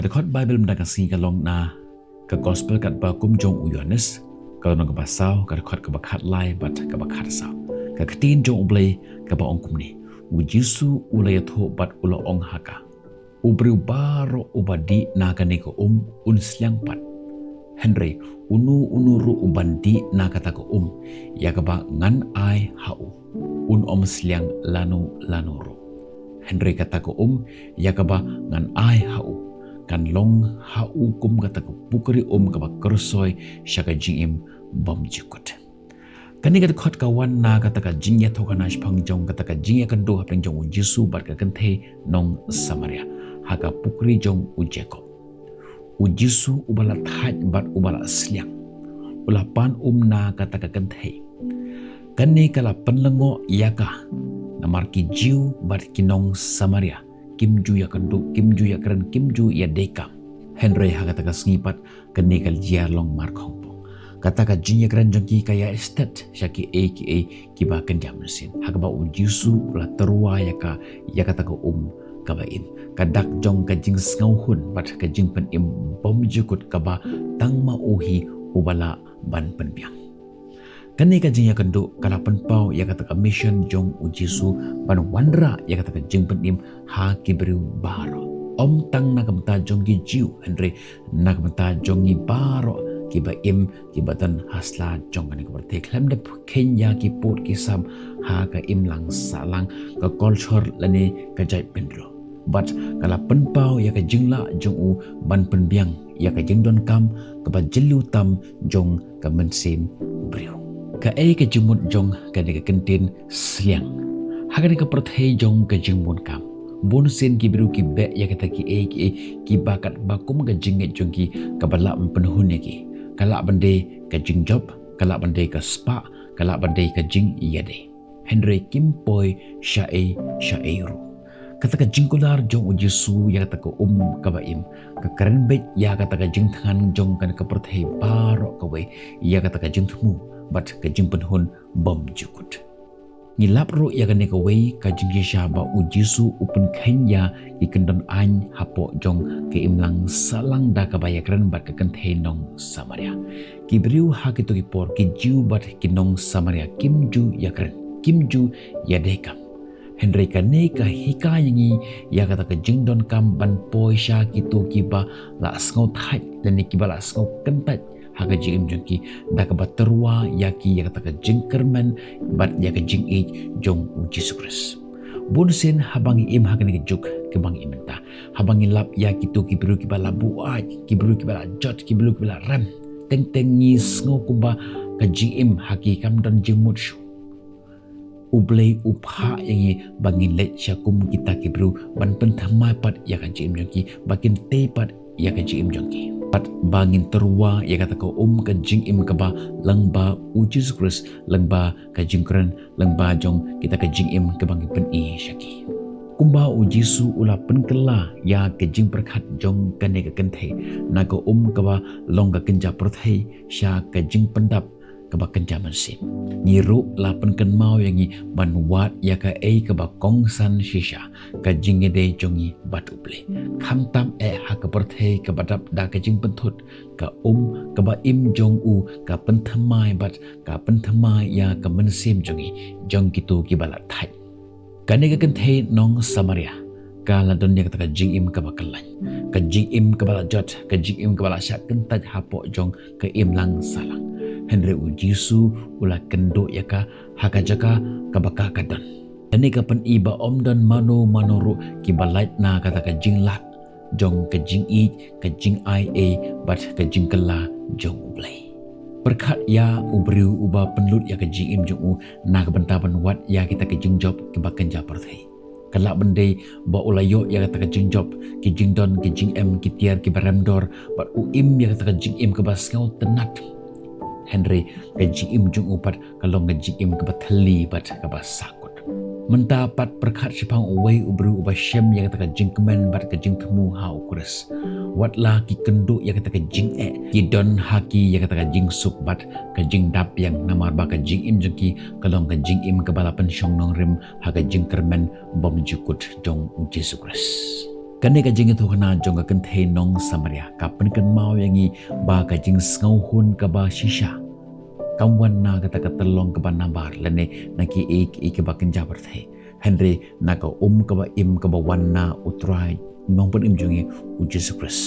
Rekod Bible mendakasi kalong na ke gospel kat ba kum jong u Yohanes kalau nang ba saw ka rekod ka ba khat lai bat ka ba khat saw ka ktin jong ublay ka ba ong kum ni u Jesu ulay tho bat ula ong haka ubru baro ubadi na ka ni ko un sliang pat Henry unu ru ubandi na kata ko ya ka ba ngan ai hau un sliang lanu ru Henry kata ko ya ka ba ngan ai hau kan long hau kum kata ko pukri ka ba kersoy syaka jingim bom jikut kani kata khot kawan na kata ka jingya thokana shpang jong kata ka jingya kan do hapeng jong Jesu bar ka kan the nong Samaria haka pukri jong Jacob u Jesu ubala thaj bat ubala sliang ulapan na kata ka kan the kani kala penlengo yaka namar ki jiu bat kinong Samaria kimju ya kanduk kimju ya keren kimju ya dekam Henry kata ka sengipat kani kal jia long markhong kata ka jinya keren jongki kaya estet syaki aka kiba kenjam mesin hakba u Jesu ula terua ya kata ka kabain kadak jong ka jing ngau hun bat ka jing pen im bom jukut kaba tang ma uhi ubala ban penbiang kani ka jing ya kanduk kala penpau ya kata ka mission jong u Jesu ban wandra ya kata ka jing pen im ha kibru baro tang na kamta jong gi jiu Henry na kamta jong gi baro kiba im kibatan hasla jong kani ko berte klem de Kenya ki port ki sam ha ka im lang salang ka culture lani ka jai pendro but kala penpau ya ka jingla jong u ban penbiang ya ka jingdon kam ka ba jelu tam jong ka mensin brio ka ka jumut jong ka de ka kentin sliang ha ka ka perthei jong ka jingmun kam bon sen ki biru ki be ya ka ki ki bakat bakum ka jinget jong ki ka bala penhun ki kala bande ka jing job kala bande ka spa kala bande ka jing yade Henry Kimpoy Shaeru kata ka jingkular jong Jesu ya kata ka kabaim ka karen bet ya kata ka jing than jong kan ka perthei baro ka we ya kata ka jing thumu bat ka jing penhun bom jukut ngilap ro ya kan ka we ka jing sha ba Jesu upun khanya ikendon an hapo jong ke imlang salang da ka baya kren bat ka kan the nong Samaria kibriu ha kitu ki por ki jiu bat kinong Samaria kimju ya kren kimju ya dekam Henry kane ka hika yangi ya kata ka jingdon kam ban poisha kitu kiba la skau thai dan kiba la skau kentat haga jing jongki da ka baterwa yaki ya kata ka jingkerman bat ya ka jing jong Jesus Christ bunsen habangi im hakani juk ke bang imenta habangi lap ya kitu kibru kiba la buat kibru kiba la jot kibru kiba la ram teng ni skau kuba ka jing im haki kam dan jingmut shu ublay upha yang bangin let syakum kita kibru ban penthamai pat ya ka jim jongki bakin te pat ya ka jim jongki pat bangin terwa ya kata ko ka jing im ka ba langba Jesus Christ langba ka jingkran langba jong kita ka jing im ka bangin pen syaki kumba Jesu ula penkela ya ka jing perkhat jong kane ka kenthe na ko ka ba long ka kenja perthai sya ka jing pendap kebakan zaman sim nyiru lapan kan mau yangi banwat ya ka keba kongsan shisha ka jingede jongi batu ble khamtam ha ka perthei ka badap da ka jing pentut ka ka ba im jong u ka penthamai bat ka penthamai ya ka mensim jongi jong kitu ki balat thai kane ka kan thei nong Samaria ka ladon ya ka jing im ka bakalan ka jing im ka bala jot ka jing im ka bala syak kentaj hapo jong ka im lang salang Henry Jesu ula kendo yaka hakajaka kabaka kadon ani kapan iba dan manuru kibalait na kata ka jinglat jong ka jing ka jing bat ka jing kala jong ublay perkat ya ubriu uba penlut ya ka jing im jong na ka bentaban wat ya kita ka jing job kebakan japerthai kala bende ba ulayo ya kata ka jing job ki jing don ki jing em ki tiar ki baramdor bat im ya kata ka jing im ke basngau tenat Henry gaji im jung upat kalau gaji im ke bathali bat ke basakut mendapat perkat sipang uwei ubru ubah syem yang kata jing kemen bat ke jing temu ha ukures watlah ki kendu yang kata jing ki don haki yang kata jing suk bat ke jing dap yang namar ba ke jing im jengki kalau ke jing im ke balapan syong nong rim ha ke jing kermen bom jukut jong Jesus Christ Kane ka jing itu kana jong ka kenthe nong Samaria kapan kan mau yangi ba ka jing ngau hun ka ba shisha kamwan na kata telong ka ba nabar lene naki ek ba kan jabar the Henry na ka ka ba im ka ba wanna utrai nong pun im jongi u Jesus Christ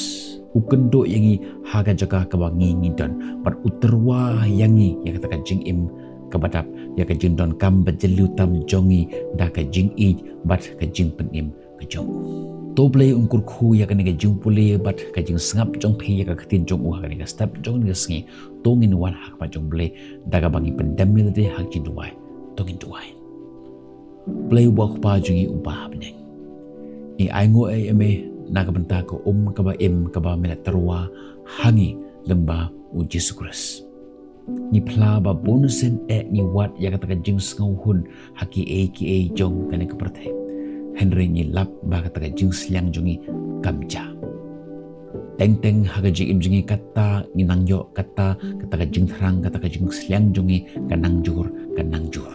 ukendo yangi haga jaga ka ba ngi don par uterwa yangi ya kata ka jing im kabadap ya ka jing don kam ba jelu tam jongi da ka jing i bat ka jing pen im ka jong Toble unkur khu ya kaniga jung pule bat ka jing sngap jong phi ya ka khatin jong u kaniga step jong ni sngi tongin wan hak pa jong ble daga bangi pendamil de hak jing duai tongin duai ble wa pa jungi u ba habne I aingo ame naga benta ko ka ba im ka ba mena terwa hangi lemba u Jesus Christ ni pla ba bonusen ni wat ya ka jing ngau hun haki aka jong kaniga perthe Henry ni lap ba kata jing sliang jongi kamja. Teng haga jing im jongi kata nginang yo kata jing thrang kata jing sliang jongi kanang jur.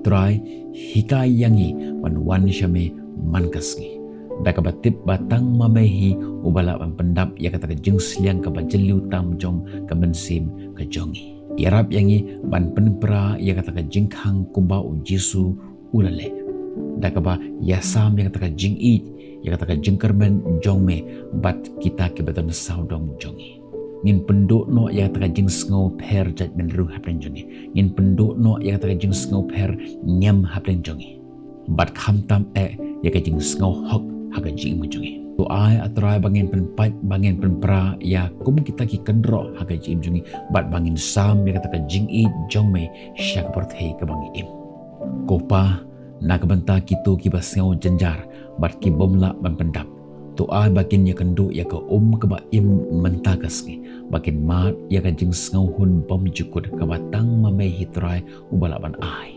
Try hikai yangi wan shame mankasngi. Daka batip batang mamehi ubala pendap ya kata jing sliang ka bajelu tam jong ka mensim ka jongi. Yarap yangi ban penpra ya kata jing khang kumba u Jesu ulale. Dakaba yasam yang kata jing i yang kata jing kermen jong me bat kita ke beton saudong jongi ngin penduk no yang kata jing sngo per jat men ru haplen jongi ngin penduk no yang kata jing sngo per nyam haplen jongi bat khamtam yang kata jing sngo hok haga jing jongi tu ai atrai bangin penpat bangin penpra ya kum kita ki kendro haga jing jongi bat bangin sam yang kata jing i jong me syak perthei ke bangi im kopa nak benta kitu kibas ngau jenjar bat ki bomla ban pendap tu ai bakin ya kendu ya ka ke ba im mentakas ni bakin mat ya ka jing ngau hun bom jukut ka batang mame hitrai ubala ban ai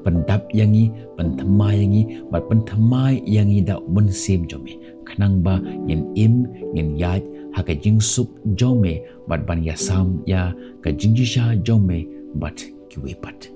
pendap yangi pentemai yangi bat pentemai yangi da mensim jome kanang ba yen im yen yaj ha ka jing sup jome bat ban yasam ya ka jingjisha jome bat kiwepat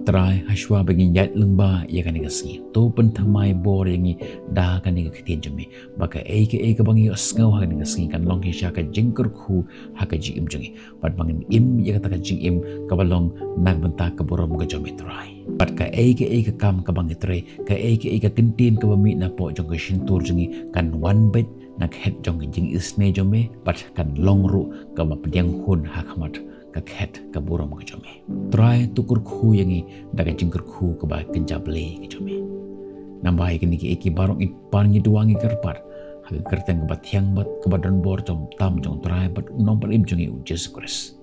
try hashwa bagi yat lengba ya kan ngasngi to pentamai bor yangi da kan ngi khtien jome baka aka bangi asngau ha ngasngi kan long hisha ka jingkur khu ha ka ji im jongi pat bangin im ya kata ka jing im ka balong nag benta ka borom ka jome try pat ka aka kam ka bangi tre ka aka tintin ka bami na po jong ka shintur jongi kan one bit nak het jong jing isne jome pat kan long ru ka mapdiang hun ha khamat ka khet ka buram ka jome try tukur khu yangi daga jingkur khu ka ba kenjable ka jome nambai kini ki eki barong it parngi duangi kerpat haga kerteng ka bathyang bat ka badan bor jom tam jong try bat unom par im jongi Jesus Christ